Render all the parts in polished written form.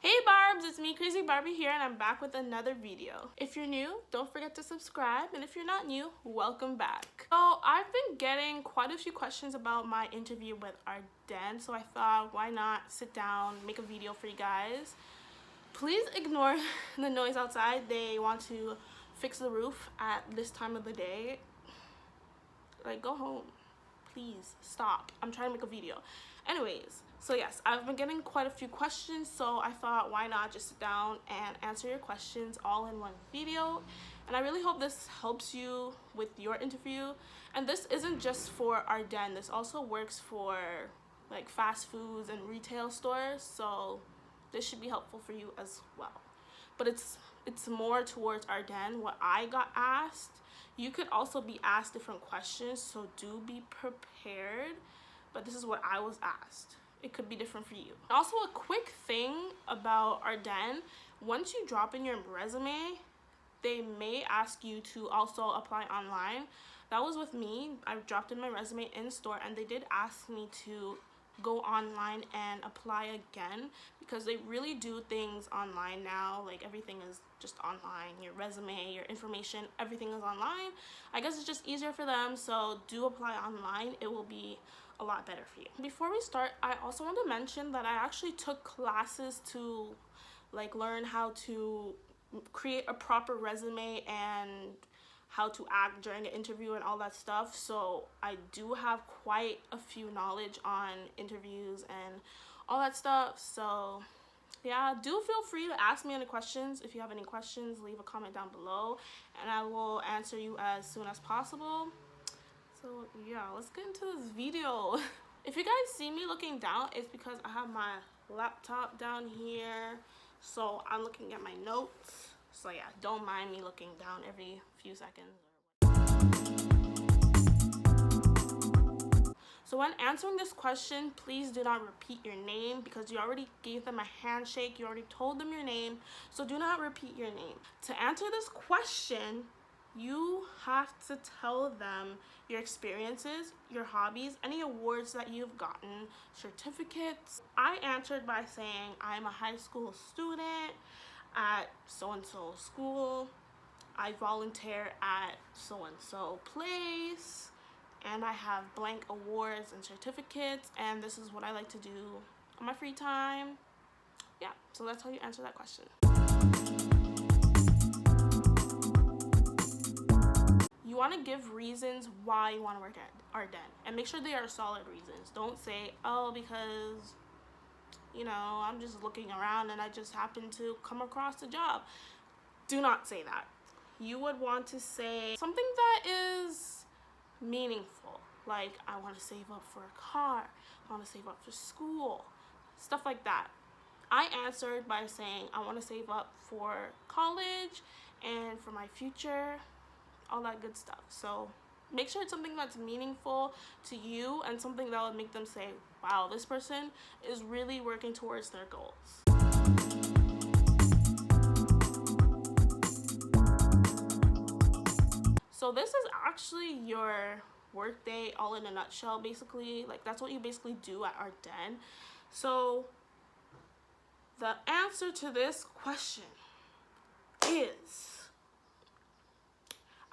Hey Barbs, it's me Crazy Barbie here and I'm back with another video. If you're new, don't forget to subscribe, and if you're not new, welcome back. So I've been getting quite a few questions about my interview with Arden, so I thought why not sit down, make a video for you guys. Please ignore the noise outside. They want to fix the roof at this time of the day. Like, go home. Please stop. I'm trying to make a video. Anyways, so yes, I've been getting quite a few questions, so I thought why not just sit down and answer your questions all in one video. And I really hope this helps you with your interview. And this isn't just for Arden, this also works for like fast foods and retail stores, so this should be helpful for you as well. But it's more towards Arden, what I got asked. You could also be asked different questions, so do be prepared. But this is what I was asked. It could be different for you. Also, a quick thing about Arden, once you drop in your resume, they may ask you to also apply online. That was with me. I dropped in my resume in store and they did ask me to go online and apply again, because they really do things online now. Like, everything is just online. Your resume, your information, everything is online. I guess it's just easier for them, so do apply online. It will be a lot better for you. Before we start, I also want to mention that I actually took classes to like learn how to create a proper resume and how to act during an interview and all that stuff. So I do have quite a few knowledge on interviews and all that stuff. So yeah, do feel free to ask me any questions. If you have any questions, leave a comment down below and I will answer you as soon as possible. So yeah, let's get into this video. If you guys see me looking down, it's because I have my laptop down here, so I'm looking at my notes. So yeah, don't mind me looking down every few seconds. So when answering this question, please do not repeat your name, because you already gave them a handshake, you already told them your name, so do not repeat your name. To answer this question, you have to tell them your experiences, your hobbies, any awards that you've gotten, certificates. I answered by saying I'm a high school student at so-and-so school. I volunteer at so-and-so place, and I have blank awards and certificates, and this is what I like to do on my free time. Yeah, so that's how you answer that question. You want to give reasons why you want to work at Arden, and make sure they are solid reasons. Don't say, oh, because I'm just looking around and I just happened to come across the job. Do not say that. You would want to say something that is meaningful, like I want to save up for a car, I want to save up for school, stuff like that. I answered by saying I want to save up for college and for my future, all that good stuff. So make sure it's something that's meaningful to you and something that would make them say, wow, this person is really working towards their goals. So this is actually your work day all in a nutshell, basically. Like, that's what you basically do at Arden. So the answer to this question is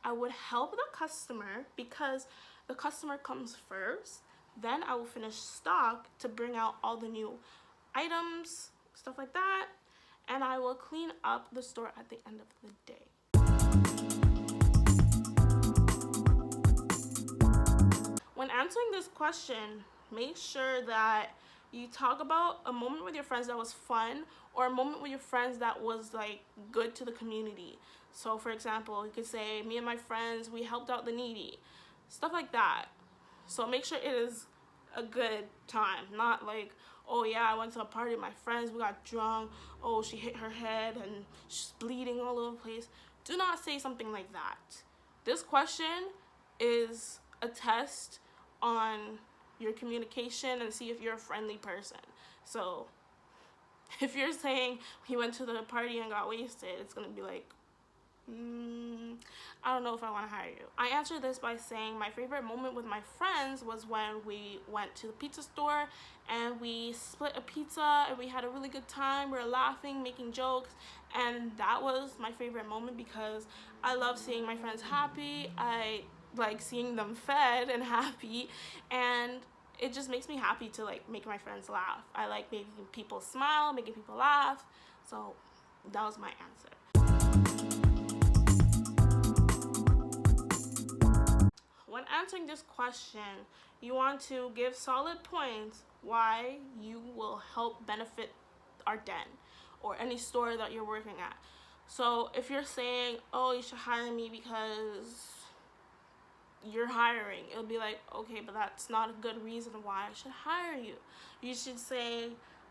I would help the customer, because the customer comes first. Then I will finish stock to bring out all the new items, stuff like that. And I will clean up the store at the end of the day. When answering this question, make sure that you talk about a moment with your friends that was fun, or a moment with your friends that was like good to the community. So for example, you could say, me and my friends, we helped out the needy, stuff like that. So make sure it is a good time, not like, oh yeah, I went to a party with my friends, we got drunk, oh she hit her head and she's bleeding all over the place. Do not say something like that. This question is a test on your communication and see if you're a friendly person. So if you're saying we went to the party and got wasted, it's gonna be like, I don't know if I want to hire you. I answered this by saying my favorite moment with my friends was when we went to the pizza store and we split a pizza and we had a really good time. We were laughing, making jokes, and that was my favorite moment because I love seeing my friends happy. I like seeing them fed and happy, and it just makes me happy to like make my friends laugh. I like making people smile, making people laugh. So that was my answer. When answering this question, you want to give solid points why you will help benefit Arden or any store that you're working at. So if you're saying, oh, you should hire me because you're hiring, it'll be like, okay, but that's not a good reason why I should hire you. You should say,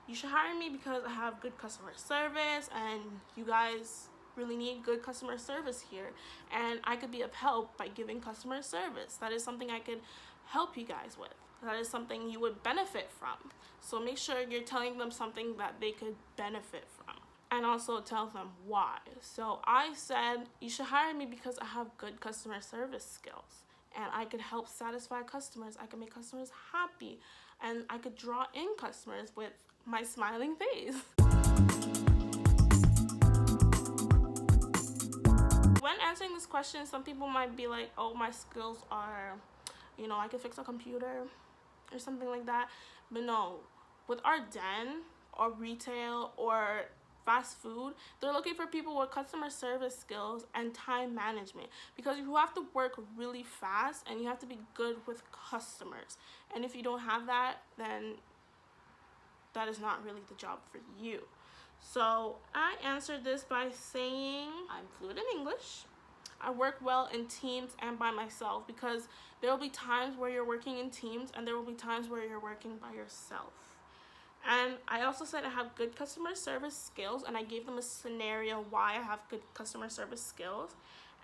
you should hire me because I have good customer service and you guys really need good customer service here, and I could be of help by giving customer service. That is something I could help you guys with. That is something you would benefit from. So make sure you're telling them something that they could benefit from, and also tell them why. So I said, you should hire me because I have good customer service skills and I could help satisfy customers. I could make customers happy and I could draw in customers with my smiling face. When answering this question, some people might be like, oh, my skills are, I can fix a computer or something like that. But no, with Arden or retail or fast food, they're looking for people with customer service skills and time management, because you have to work really fast and you have to be good with customers. And if you don't have that, then that is not really the job for you. So I answered this by saying I'm fluent in English. I work well in teams and by myself, because there will be times where you're working in teams and there will be times where you're working by yourself. And I also said I have good customer service skills, and I gave them a scenario why I have good customer service skills.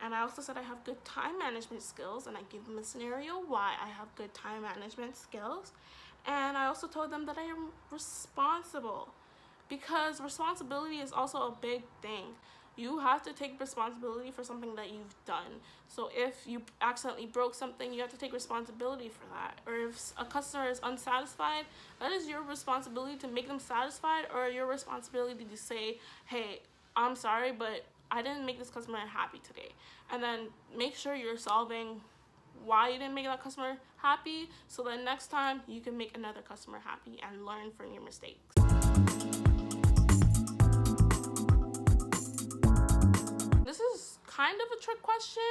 And I also said I have good time management skills, and I gave them a scenario why I have good time management skills. And I also told them that I am responsible, because responsibility is also a big thing. You have to take responsibility for something that you've done. So if you accidentally broke something, you have to take responsibility for that. Or if a customer is unsatisfied, that is your responsibility to make them satisfied, or your responsibility to say, hey, I'm sorry, but I didn't make this customer happy today. And then make sure you're solving why you didn't make that customer happy, so that next time you can make another customer happy and learn from your mistakes. This is kind of a trick question,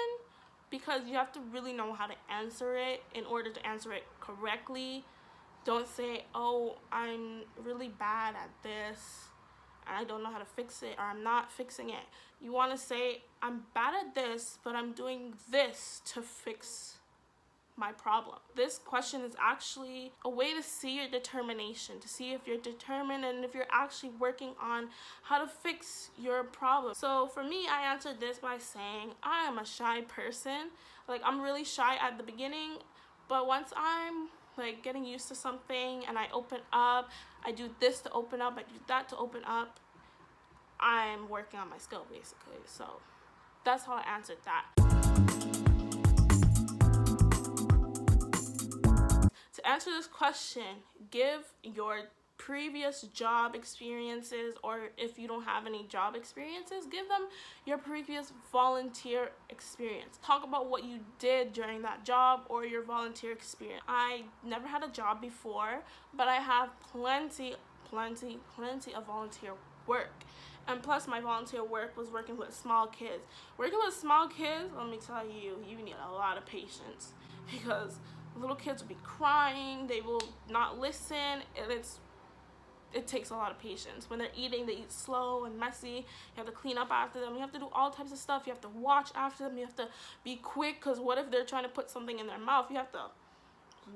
because you have to really know how to answer it in order to answer it correctly. Don't say, oh, I'm really bad at this and I don't know how to fix it, or I'm not fixing it. You want to say, I'm bad at this, but I'm doing this to fix my problem. This question is actually a way to see your determination, to see if you're determined and if you're actually working on how to fix your problem. So for me, I answered this by saying I am a shy person. Like, I'm really shy at the beginning, but once I'm like getting used to something and I open up, I do this to open up, I do that to open up, I'm working on my skill basically. So that's how I answered that. To answer this question, give your previous job experiences, or if you don't have any job experiences, give them your previous volunteer experience. Talk about what you did during that job or your volunteer experience. I never had a job before, but I have plenty of volunteer work. And plus, my volunteer work was working with small kids. Working with small kids, let me tell you, you need a lot of patience, because little kids will be crying, they will not listen, and it takes a lot of patience. When they're eating, they eat slow and messy. You have to clean up after them. You have to do all types of stuff. You have to watch after them. You have to be quick, because what if they're trying to put something in their mouth? You have to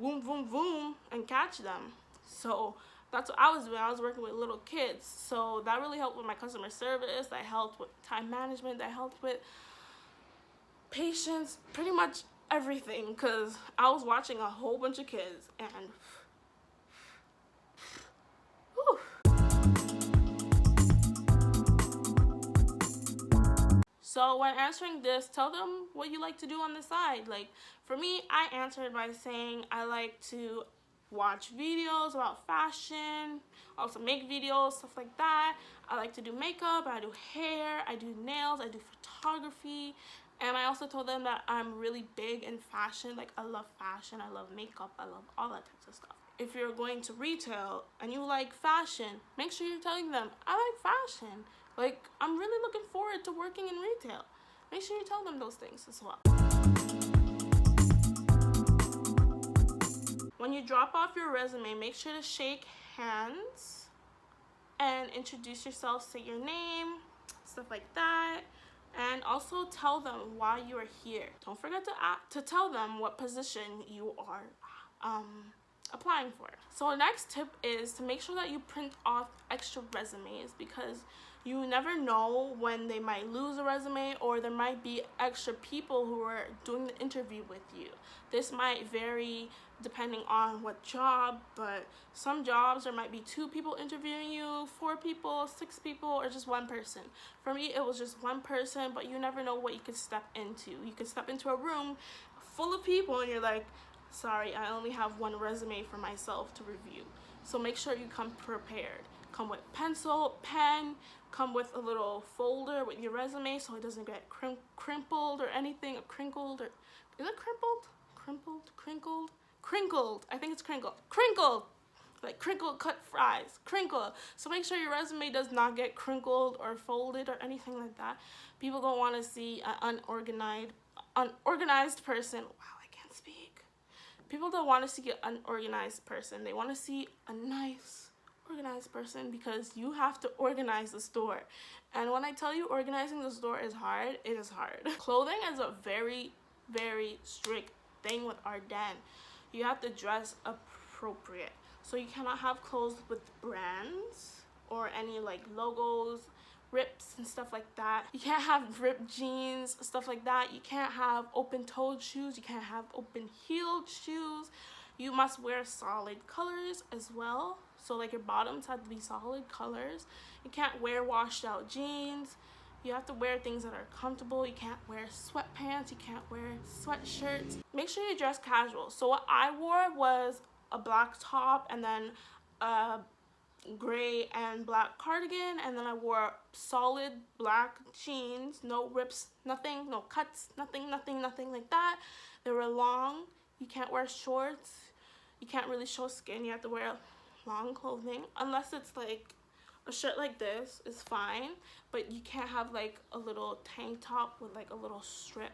boom, boom, boom, and catch them. So that's what I was doing. I was working with little kids. So that really helped with my customer service. That helped with time management. That helped with patience. Pretty much everything, because I was watching a whole bunch of kids, and So when answering this, tell them what you like to do on the side. Like for me, I answered by saying I like to watch videos about fashion, also make videos, stuff like that. I like to do makeup, I do hair, I do nails, I do photography. And I also told them that I'm really big in fashion. Like I love fashion, I love makeup, I love all that types of stuff. If you're going to retail and you like fashion, make sure you're telling them, I like fashion. Like, I'm really looking forward to working in retail. Make sure you tell them those things as well. When you drop off your resume, make sure to shake hands and introduce yourself, say your name, stuff like that. And also tell them why you are here. Don't forget to tell them what position you are applying for. So the next tip is to make sure that you print off extra resumes, because you never know when they might lose a resume, or there might be extra people who are doing the interview with you. This might vary depending on what job, but some jobs there might be 2 people interviewing you, 4 people, 6 people, or just 1 person. For me, it was just 1 person, but you never know what you could step into. You could step into a room full of people and you're like, sorry, I only have 1 resume for myself to review. So make sure you come prepared. Come with pencil, pen, come with a little folder with your resume so it doesn't get crinkled or anything, or crinkled, or is it crumpled? Crinkled. I think it's crinkled. Like crinkled cut fries, crinkled. So make sure your resume does not get crinkled or folded or anything like that. People don't want to see an unorganized person. Wow, I can't speak. People don't want to see an unorganized person. They want to see a nice, organized person, because you have to organize the store. And when I tell you organizing the store is hard, it is hard. Clothing is a very, very strict thing with Arden. You have to dress appropriate. So you cannot have clothes with brands or any like logos, rips and stuff like that. You can't have ripped jeans, stuff like that. You can't have open-toed shoes. You can't have open-heeled shoes. You must wear solid colors as well. So like your bottoms have to be solid colors. You can't wear washed out jeans. You have to wear things that are comfortable. You can't wear sweatpants. You can't wear sweatshirts. Make sure you dress casual. So what I wore was a black top and then a gray and black cardigan, and then I wore solid black jeans, no rips, nothing, no cuts, nothing like that. They were long. You can't wear shorts. You can't really show skin. You have to wear long clothing, unless it's like a shirt like this is fine, but you can't have like a little tank top with like a little strip.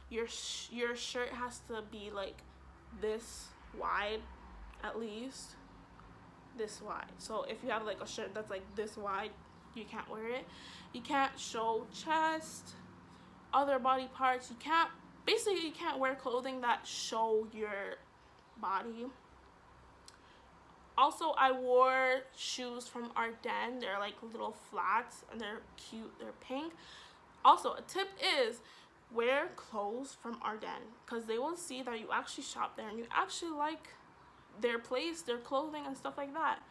Your shirt has to be like this wide, at least this wide. So if you have like a shirt that's like this wide, you can't wear it. You can't show chest, other body parts. You can't wear clothing that show your body. Also, I wore shoes from Arden. They're like little flats and they're cute. They're pink. Also, a tip is wear clothes from Arden, because they will see that you actually shop there and you actually like their place, their clothing and stuff like that.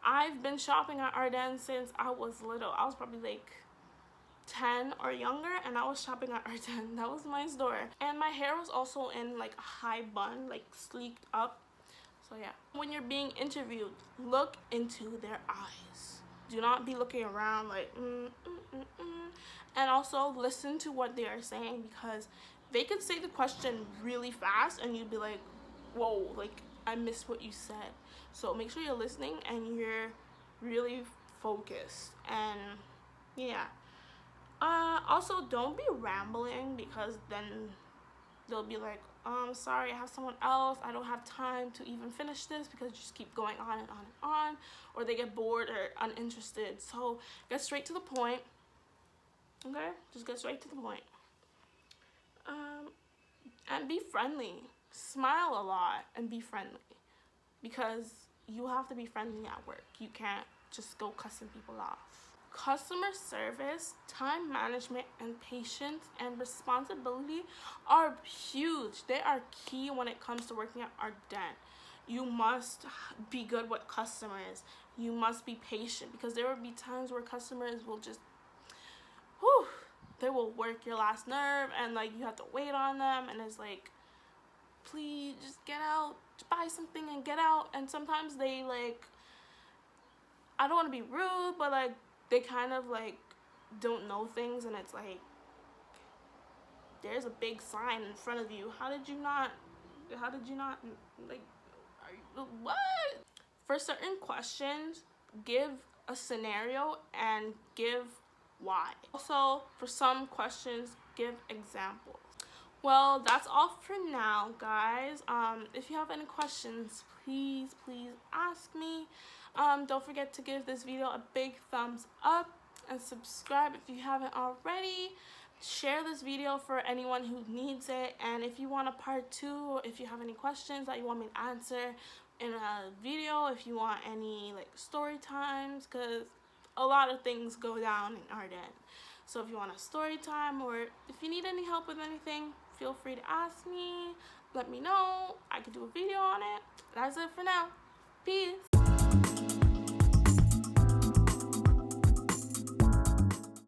I've been shopping at Arden since I was little. I was probably like 10 or younger, and I was shopping at Arden. That was my store. And my hair was also in like a high bun, like sleeked up. So yeah, when you're being interviewed, look into their eyes. Do not be looking around like And also listen to what they are saying, because they could say the question really fast and you'd be like, whoa, like I missed what you said. So make sure you're listening and you're really focused. And yeah, also don't be rambling, because then they'll be like, sorry, I have someone else, I don't have time to even finish this, because you just keep going on and on and on, or they get bored or uninterested. So get straight to the point. Okay, just get straight to the point. And be friendly. Smile a lot and be friendly, because you have to be friendly at work. You can't just go cussing people off. Customer service, time management, and patience and responsibility are huge. They are key when it comes to working at Arden. You must be good with customers. You must be patient, because there will be times where customers will just they will work your last nerve, and like you have to wait on them, and it's like, please just get out, just buy something and get out. And sometimes they like, I don't want to be rude, but like they kind of like don't know things, and it's like, there's a big sign in front of you. How did you not like, are you, what? For certain questions, give a scenario and give why. Also, for some questions, give examples. Well, that's all for now, guys. If you have any questions, please ask me. Don't forget to give this video a big thumbs up and subscribe if you haven't already. Share this video for anyone who needs it, and if you want a part 2, if you have any questions that you want me to answer in a video, if you want any like story times, because a lot of things go down in Arden. So if you want a story time, or if you need any help with anything, feel free to ask me. Let me know. I could do a video on it. That's it for now. Peace.